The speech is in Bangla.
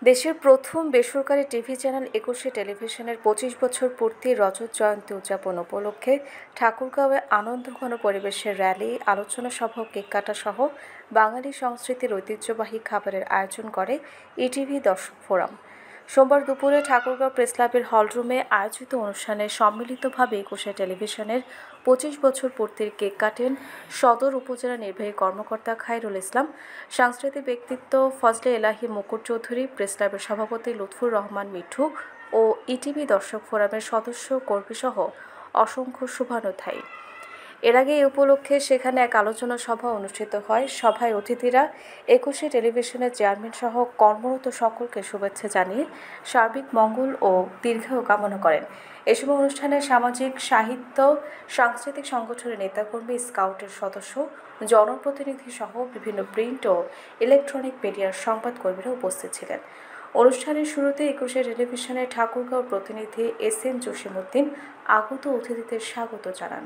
দেশের প্রথম বেসরকারি টিভি চ্যানেল ২১শে টেলিভিশনের ২৫ বছর পূর্তি রজত জয়ন্তী উদযাপন উপলক্ষে ঠাকুরগাঁওয়ে আনন্দঘন পরিবেশের র্যালি, আলোচনা সভা ও কেক কাটা সহ বাঙালি সংস্কৃতির ঐতিহ্যবাহী খাবারের আয়োজন করে ইটিভি দর্শক ফোরাম। সোমবার দুপুরে ঠাকুরগাঁও প্রেসক্লাবের হলরুমে আয়োজিত অনুষ্ঠানে সম্মিলিতভাবে ২১শে টেলিভিশনের ২৫ বছর পূর্তির কেক কাটেন সদর উপজেলা নির্বাহী কর্মকর্তা খায়রুল ইসলাম, সাংস্কৃতিক ব্যক্তিত্ব ফজলে এলাহি মুকুট চৌধুরী, প্রেসক্লাবের সভাপতি লুৎফুর রহমান মিঠু ও ইটিভি দর্শক ফোরামের সদস্য কর্মীসহ অসংখ্য শুভানুধ্যায়ী। এর আগে এই উপলক্ষে সেখানে এক আলোচনা সভা অনুষ্ঠিত হয়। সভায় অতিথিরা ২১শে টেলিভিশনের চেয়ারম্যান সহ কর্মরত সকলকে শুভেচ্ছা জানিয়ে সার্বিক মঙ্গল ও দীর্ঘায়ু কামনা করেন। এ সময় অনুষ্ঠানে সামাজিক, সাহিত্য, সাংস্কৃতিক সংগঠনের নেতাকর্মী, স্কাউটের সদস্য, জনপ্রতিনিধি সহ বিভিন্ন প্রিন্ট ও ইলেকট্রনিক মিডিয়ার সংবাদকর্মীরা উপস্থিত ছিলেন। অনুষ্ঠানের শুরুতে ২১শে টেলিভিশনের ঠাকুরগাঁও প্রতিনিধি এস এম জসিমউদ্দিন আগত অতিথিদের স্বাগত জানান।